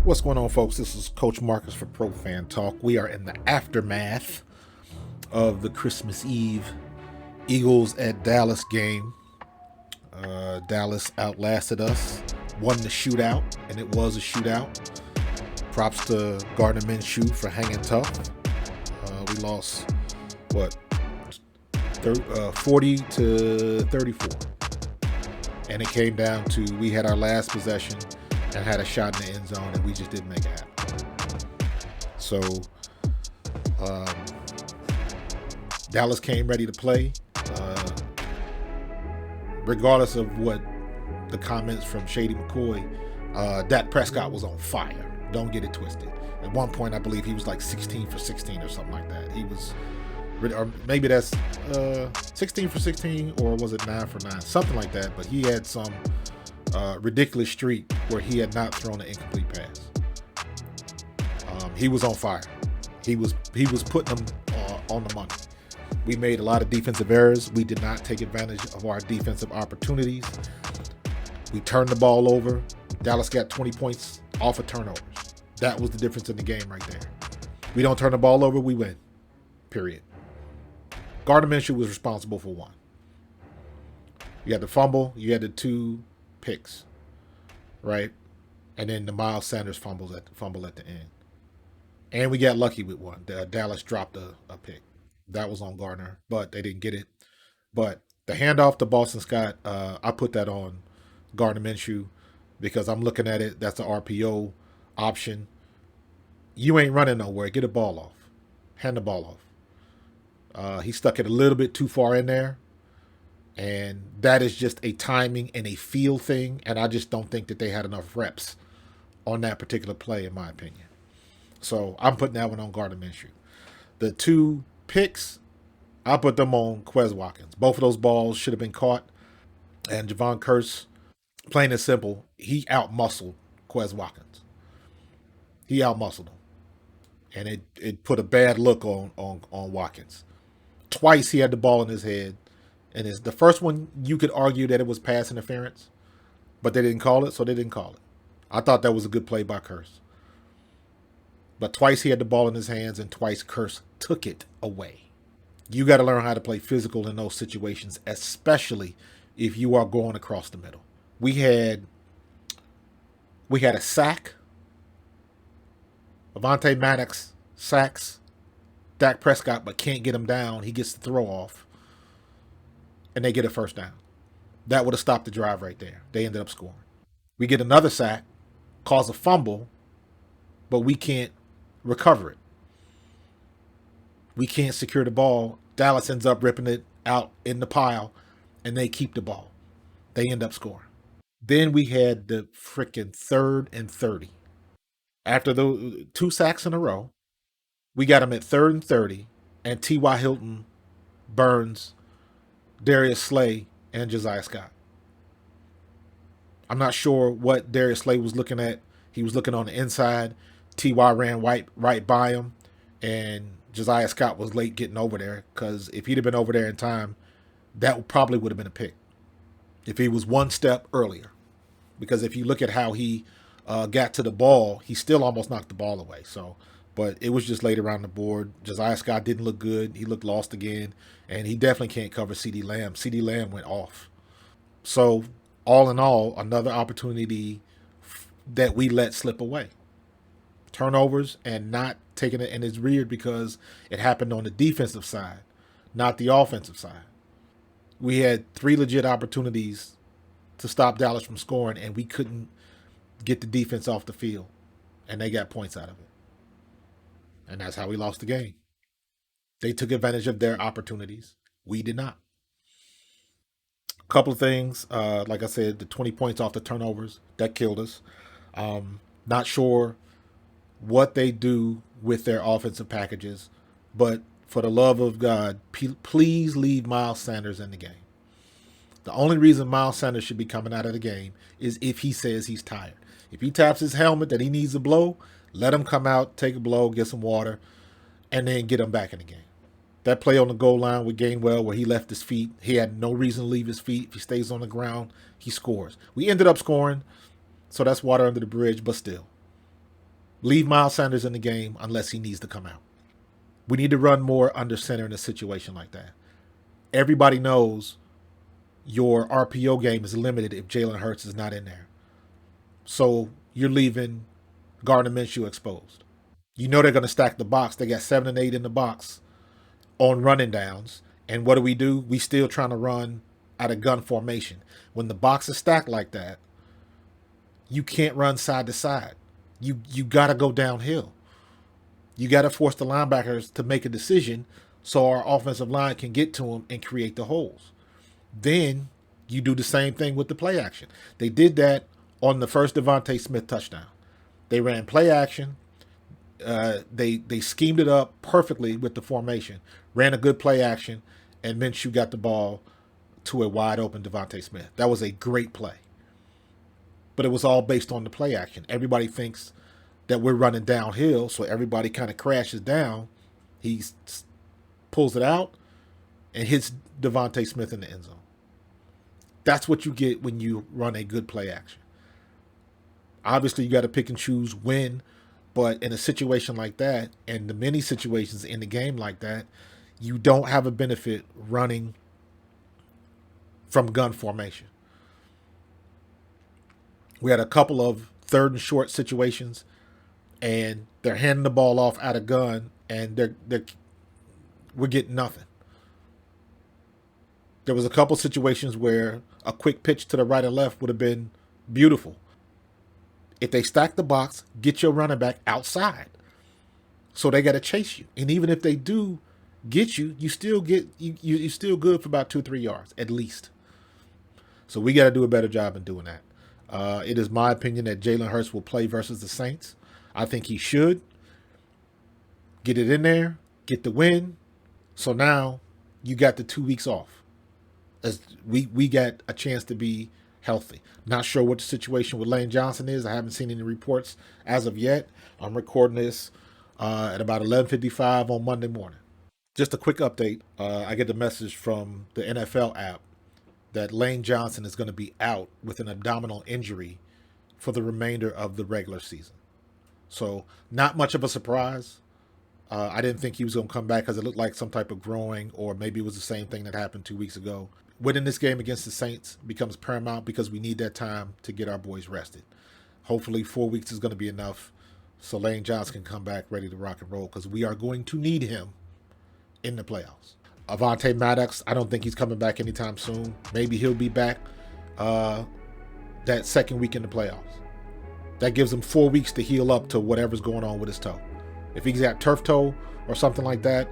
What's going on, folks? This is Coach Marcus for Pro Fan Talk. We are in the aftermath of the Christmas Eve Eagles at Dallas game. Dallas outlasted us, won the shootout, and it was a shootout. Props to Gardner Minshew for hanging tough. We lost, what, 40 to 34. And it came down to we had our last possession and had a shot in the end zone, and we just didn't make it happen. So um, Dallas came ready to play, regardless of what the comments from Shady McCoy. Dak Prescott was on fire. Don't get it twisted. At one point, I believe he was like 16 for 16 or something like that. He was, or maybe that's 16 for 16, or was it 9 for 9? Something like that. But he had some ridiculous streak where he had not thrown an incomplete pass. He was on fire. He was putting them on the money. We made a lot of defensive errors. We did not take advantage of our defensive opportunities. We turned the ball over. Dallas got 20 points off of turnovers. That was the difference in the game right there. We don't turn the ball over, we win. Period. Gardner Minshew was responsible for one. You had the fumble. You had the 2 picks, right? And then the Miles Sanders fumble at the end. And we got lucky with one. Dallas dropped a pick. That was on Gardner, but they didn't get it. But the handoff to Boston Scott, I put that on Gardner Minshew because I'm looking at it. That's an RPO option. You ain't running nowhere. Get a ball off. Hand the ball off. He stuck it a little bit too far in there. And that is just a timing and a feel thing. And I just don't think that they had enough reps on that particular play, in my opinion. So I'm putting that one on Gardner Minshew. The 2 picks, I put them on Quez Watkins. Both of those balls should have been caught. And Javon Curse, plain and simple, he outmuscled Quez Watkins. He outmuscled him. And it put a bad look on Watkins. Twice he had the ball in his head. And it's the first one, you could argue that it was pass interference, but they didn't call it, so they didn't call it. I thought that was a good play by Curse. But twice he had the ball in his hands, and twice Curse took it away. You got to learn how to play physical in those situations, especially if you are going across the middle. We had a sack. Avonte Maddox sacks Dak Prescott, but can't get him down. He gets the throw off, and they get a first down. That would have stopped the drive right there. They ended up scoring. We get another sack, cause a fumble, but we can't recover it. We can't secure the ball. Dallas ends up ripping it out in the pile, and they keep the ball. They end up scoring. Then we had the freaking 3rd and 30. After the 2 sacks in a row, we got them at 3rd and 30, and T.Y. Hilton burns Darius Slay and Josiah Scott. I'm not sure what Darius Slay was looking at. He was looking on the inside. T.Y. ran right by him, and Josiah Scott was late getting over there because if he'd have been over there in time, that probably would have been a pick if he was one step earlier. Because if you look at how he got to the ball, he still almost knocked the ball away. So, but it was just late around the board. Josiah Scott didn't look good. He looked lost again, and he definitely can't cover CeeDee Lamb. CeeDee Lamb went off. So, all in all, another opportunity that we let slip away. Turnovers and not taking it, and it's weird because it happened on the defensive side, not the offensive side. We had 3 legit opportunities to stop Dallas from scoring, and we couldn't get the defense off the field, and they got points out of it. And that's how we lost the game. They took advantage of their opportunities. We did not. A couple of things, like I said, the 20 points off the turnovers, that killed us. Not sure what they do with their offensive packages, but for the love of God, please leave Miles Sanders in the game. The only reason Miles Sanders should be coming out of the game is if he says he's tired. If he taps his helmet that he needs a blow, let him come out, take a blow, get some water, and then get him back in the game. That play on the goal line with Gainwell where he left his feet, he had no reason to leave his feet. If he stays on the ground, he scores. We ended up scoring, so that's water under the bridge, but still. Leave Miles Sanders in the game unless he needs to come out. We need to run more under center in a situation like that. Everybody knows your RPO game is limited if Jalen Hurts is not in there. So you're leaving Gardner Minshew exposed. You know they're going to stack the box. They got 7 and 8 in the box on running downs. And what do? We still trying to run out of gun formation. When the box is stacked like that, you can't run side to side. You got to go downhill. You got to force the linebackers to make a decision so our offensive line can get to them and create the holes. Then you do the same thing with the play action. They did that on the first Devontae Smith touchdown. They ran play action. They schemed it up perfectly with the formation, ran a good play action, and Minshew got the ball to a wide open Devontae Smith. That was a great play. But it was all based on the play action. Everybody thinks that we're running downhill, so everybody kind of crashes down. He pulls it out and hits Devontae Smith in the end zone. That's what you get when you run a good play action. Obviously, you got to pick and choose when, but in a situation like that, and the many situations in the game like that, you don't have a benefit running from gun formation. We had a couple of third and short situations, and they're handing the ball off out of gun, and we're getting nothing. There was a couple situations where a quick pitch to the right or left would have been beautiful. If they stack the box, get your running back outside. So they got to chase you. And even if they do get you, you're still good for about 2-3 yards at least. So we got to do a better job in doing that. It is my opinion that Jalen Hurts will play versus the Saints. I think he should. Get it in there, get the win. So now you got the 2 weeks off. As we got a chance to be healthy. Not sure what the situation with Lane Johnson is. I haven't seen any reports as of yet. I'm recording this at about 11:55 on Monday morning. Just a quick update. I get the message from the NFL app that Lane Johnson is going to be out with an abdominal injury for the remainder of the regular season. So not much of a surprise. I didn't think he was going to come back because it looked like some type of growing, or maybe it was the same thing that happened 2 weeks ago. Winning this game against the Saints becomes paramount because we need that time to get our boys rested. Hopefully 4 weeks is going to be enough so Lane Johnson can come back ready to rock and roll, because we are going to need him in the playoffs. Avonte Maddox, I don't think he's coming back anytime soon. Maybe he'll be back that second week in the playoffs. That gives him 4 weeks to heal up to whatever's going on with his toe. If he's got turf toe or something like that,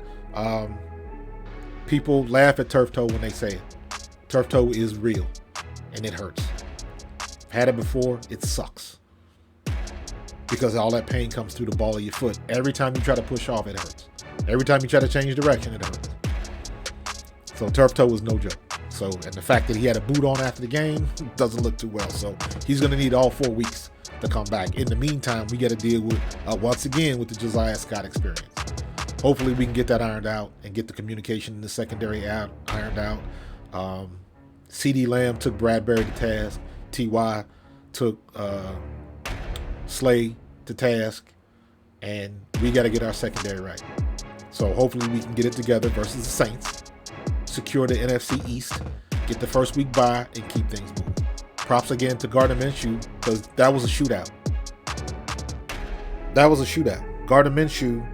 people laugh at turf toe when they say it. Turf toe is real, and it hurts. Had it before, it sucks. Because all that pain comes through the ball of your foot. Every time you try to push off, it hurts. Every time you try to change direction, it hurts. So turf toe was no joke. So, and the fact that he had a boot on after the game doesn't look too well. So he's going to need all 4 weeks to come back. In the meantime, we got to deal with, once again, with the Josiah Scott experience. Hopefully we can get that ironed out and get the communication in the secondary ironed out. CD Lamb took Bradbury to task. T.Y. took Slay to task. And we got to get our secondary right. So hopefully we can get it together versus the Saints. Secure the NFC East. Get the first week bye and keep things moving. Props again to Gardner Minshew, because that was a shootout. Gardner Minshew,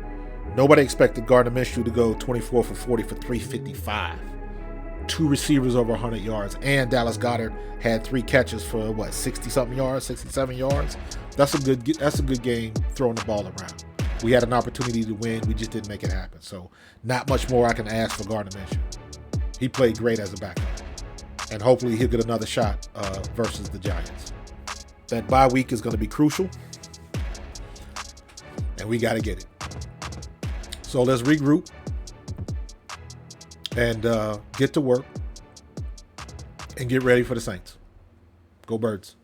nobody expected Gardner Minshew to go 24 for 40 for 355. 2 receivers over 100 yards, and Dallas Goedert had 3 catches for 60-something yards, 67 yards. That's a good game throwing the ball around. We had an opportunity to win, we just didn't make it happen. So not much more I can ask for Gardner Minshew. He played great as a backup, and hopefully he'll get another shot versus the Giants. That bye week is going to be crucial, and we got to get it. So let's regroup and get to work and get ready for the Saints. Go Birds.